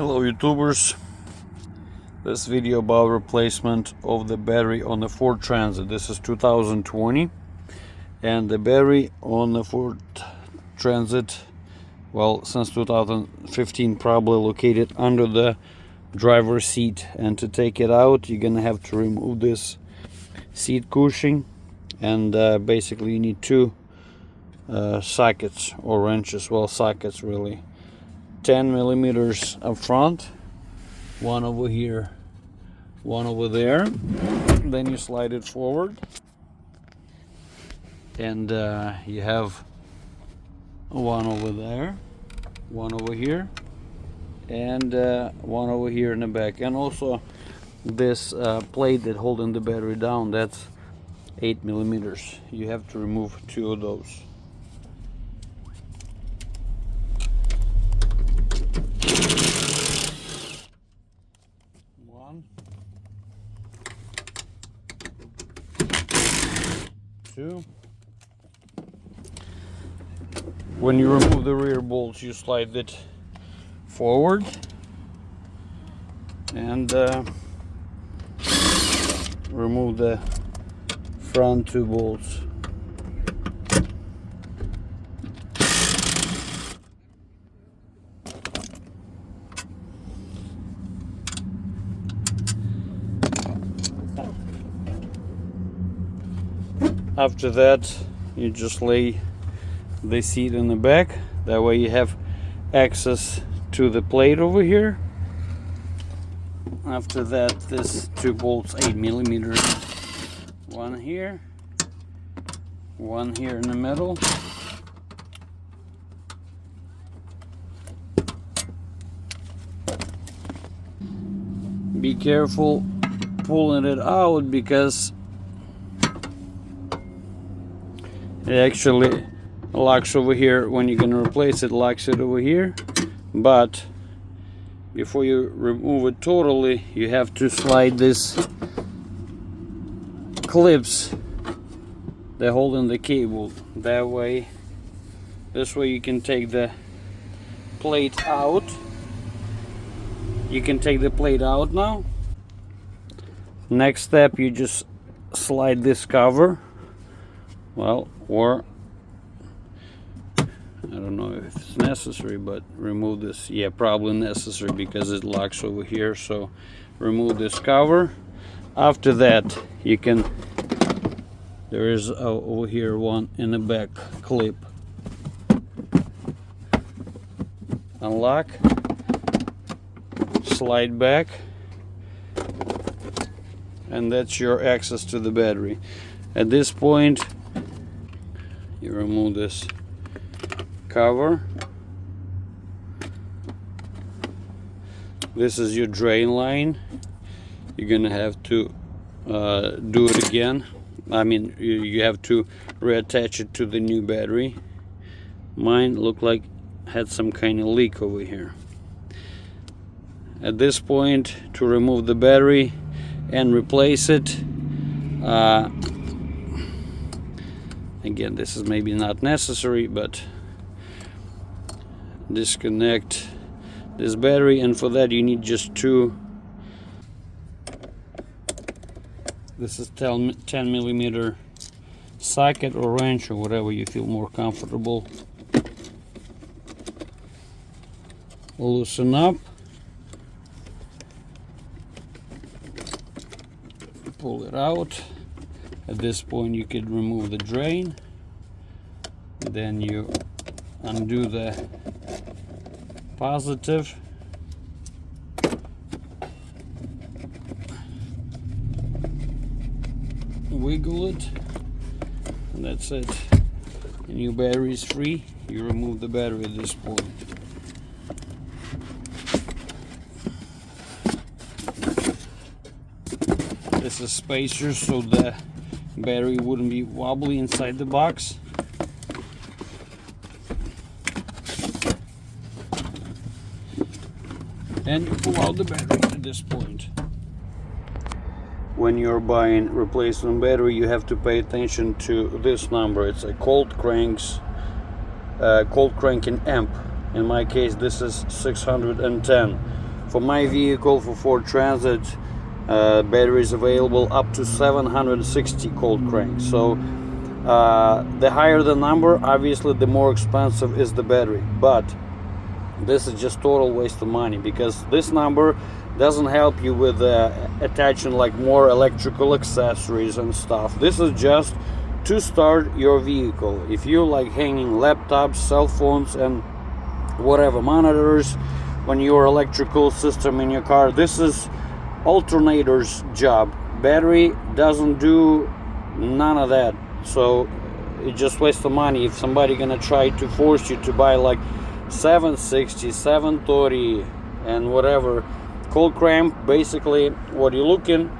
Hello YouTubers, this video about replacement of the battery on the Ford Transit. This is 2020 and the battery on the Ford Transit, well, since 2015 probably located under the driver's seat, and to take it out you're gonna have to remove this seat cushion, and basically you need two sockets or wrenches, well, sockets really, 10 millimeters up front, one over here, one over there. Then you slide it forward and you have one over there, one over here, and one over here in the back. And also this plate that holding the battery down, that's 8 millimeters. You have to remove two of those. One, two. When you remove the rear bolts, you slide it forward and remove the front two bolts. After that, you just lay the seat in the back. That way you have access to the plate over here. After that, this two bolts, 8 millimeters. One here, one here in the middle. Be careful pulling it out because it actually locks over here. When you're gonna replace it, locks it over here. But before you remove it totally, you have to slide this clips that hold in the cable. That way, this way you can take the plate out. You can take the plate out now. Next step, you just slide this cover. Well, or I don't know if it's necessary, but remove this. Yeah, probably necessary because it locks over here. So remove this cover. After that, you can, there is over here one in the back clip. Unlock, slide back, and that's your access to the battery. At this point, you remove this cover. This is your drain line. You're gonna have to do it again. I mean, you have to reattach it to the new battery. Mine looked like had some kind of leak over here. At this point, to remove the battery and replace it, again, this is maybe not necessary, but disconnect this battery, and for that you need just two. This is 10 millimeter socket or wrench or whatever you feel more comfortable. Loosen up, pull it out. At this point you could remove the drain, then you undo the positive, wiggle it, and that's it. The new battery is free. You remove the battery at this point. This is spacers so the battery wouldn't be wobbly inside the box. And you pull out the battery at this point. When you're buying replacement battery, you have to pay attention to this number. It's a cold cranking amp. In my case, this is 610. For my vehicle, for Ford Transit, batteries available up to 760 cold cranks. So the higher the number, obviously the more expensive is the battery, but this is just total waste of money, because this number doesn't help you with attaching like more electrical accessories and stuff. This is just to start your vehicle. If you like hanging laptops, cell phones, and whatever monitors on your electrical system in your car, this is alternator's job. Battery doesn't do none of that, so it just wastes the money. If somebody gonna try to force you to buy like 760, 730 and whatever cold crank, basically what you're looking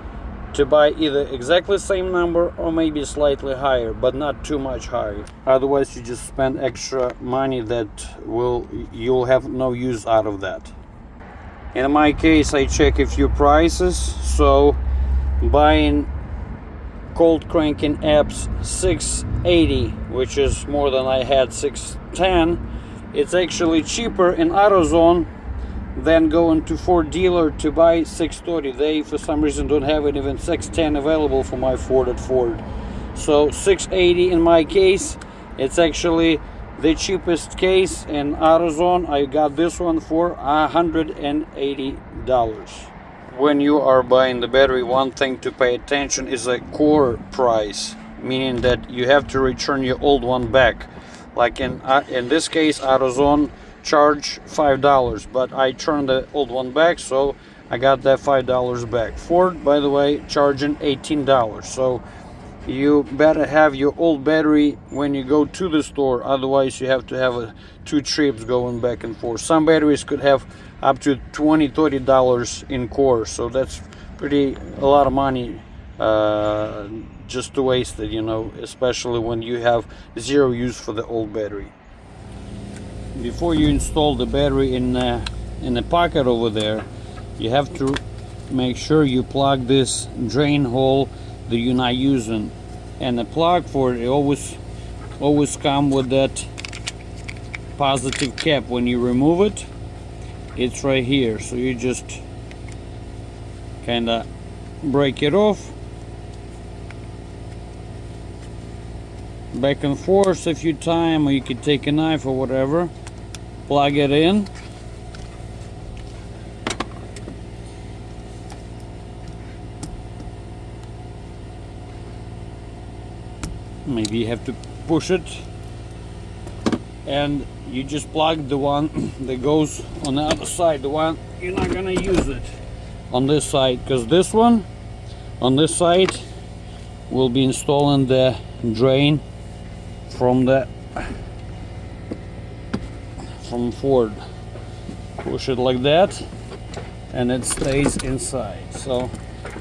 to buy either exactly same number or maybe slightly higher, but not too much higher. Otherwise you just spend extra money that you'll have no use out of that. In my case, I check a few prices. So buying cold cranking apps 680, which is more than I had 610, it's actually cheaper in AutoZone than going to Ford dealer to buy 630. They for some reason don't have it even 610 available for my Ford at Ford. So 680 in my case, it's actually the cheapest case in AutoZone. I got this one for $180. When you are buying the battery, one thing to pay attention is a core price, meaning that you have to return your old one back. Like in this case, AutoZone charge $5, but I turned the old one back, so I got that $5 back. Ford, by the way, charging $18. So you better have your old battery when you go to the store, otherwise you have to have two trips going back and forth. Some batteries could have up to $20-30 in core, so that's a lot of money just to waste it, you know, especially when you have zero use for the old battery. Before you install the battery in the pocket over there, you have to make sure you plug this drain hole that you're not using, and the plug for it always come with that positive cap. When you remove it, it's right here, so you just kind of break it off, back and forth a few times, or you could take a knife or whatever, plug it in, maybe you have to push it, and you just plug the one that goes on the other side, the one you're not gonna use it on this side, because this one on this side will be installing the drain from Ford. Push it like that and it stays inside. So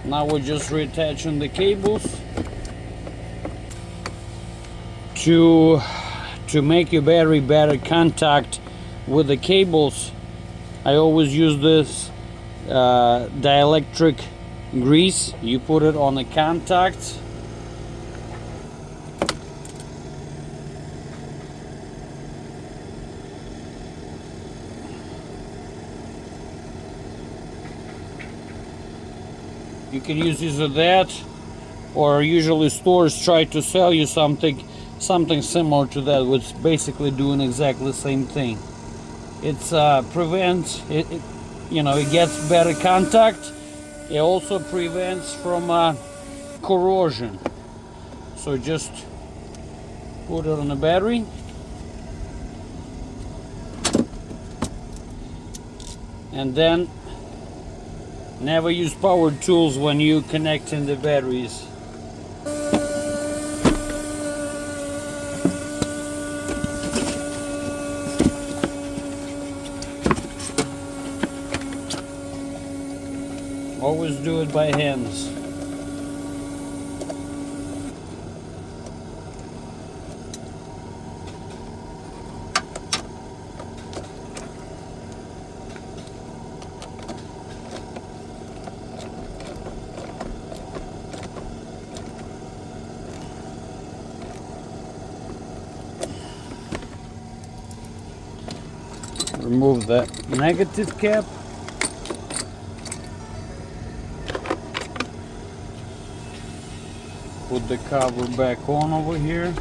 now we're just reattaching the cables. To make your battery better contact with the cables, I always use this dielectric grease. You put it on the contacts, you can use either that, or usually stores try to sell you something similar to that, which basically doing exactly the same thing. It's prevents it, you know, it gets better contact. It also prevents from corrosion. So just put it on the battery, and then never use power tools when you connecting the batteries. Always do it by hands. Remove that negative cap. put the cover back on over here.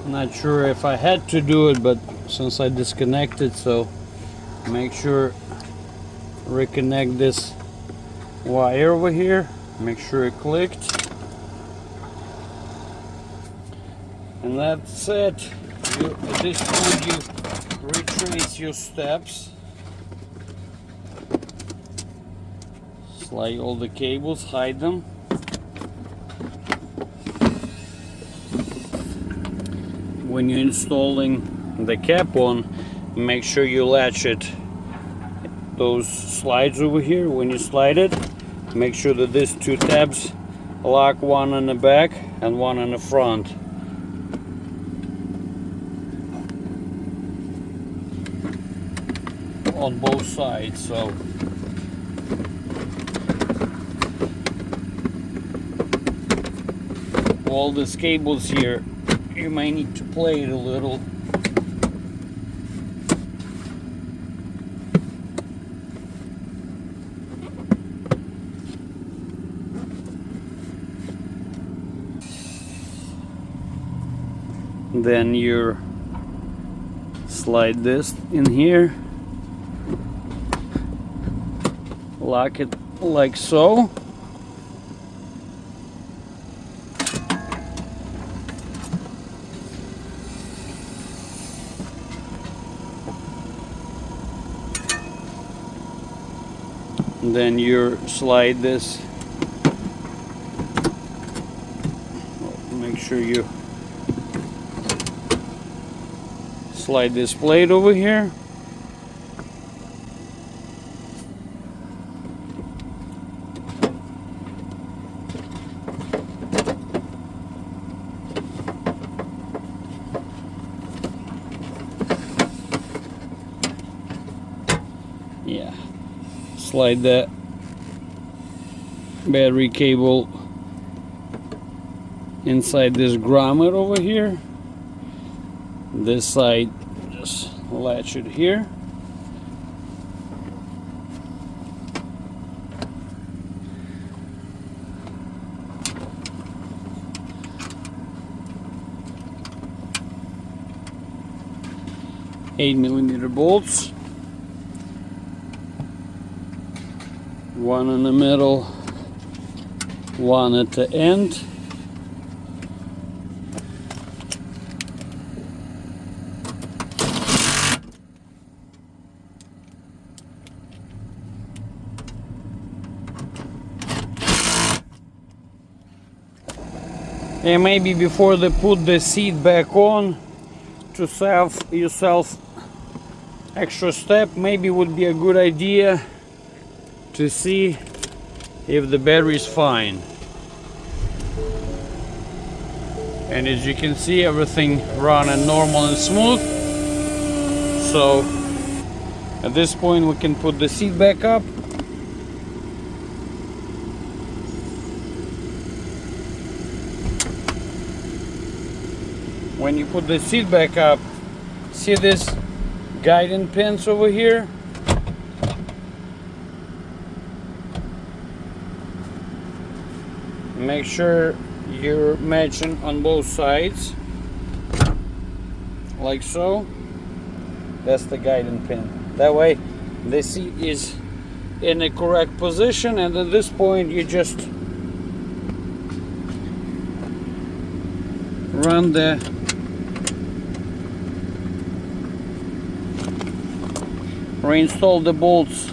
Not sure if I had to do it, but since I disconnected, so make sure reconnect this wire over here, make sure it clicked, and that's it. At this point you retrace your steps, slide all the cables, hide them. When you're installing the cap on, make sure you latch it, those slides over here. When you slide it, make sure that these two tabs lock, one on the back and one on the front. On both sides. So all these cables here, you might need to play it a little. Then you slide this in here, lock it like so. Then you slide this, make sure you slide this plate over here. Yeah. Slide that battery cable inside this grommet over here. This side, just latch it here. $8mm bolts. One in the middle, one at the end. And maybe before they put the seat back on, to save yourself extra step, maybe would be a good idea to see if the battery is fine. And as you can see, everything running normal and smooth. So at this point we can put the seat back up. When you put the seat back up, see this guiding pins over here? Make sure you're matching on both sides, like so. That's the guiding pin. That way the seat is in the correct position, and at this point you just run the reinstall the bolts.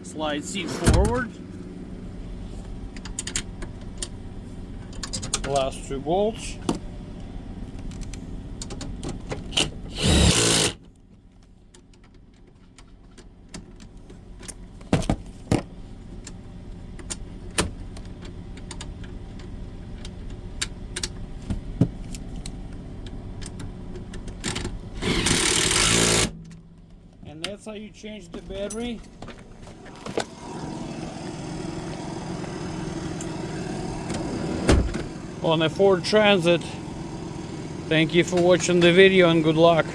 Slide seat forward. Last 2 bolts. And that's how you change the battery. On a Ford Transit. Thank you for watching the video and good luck.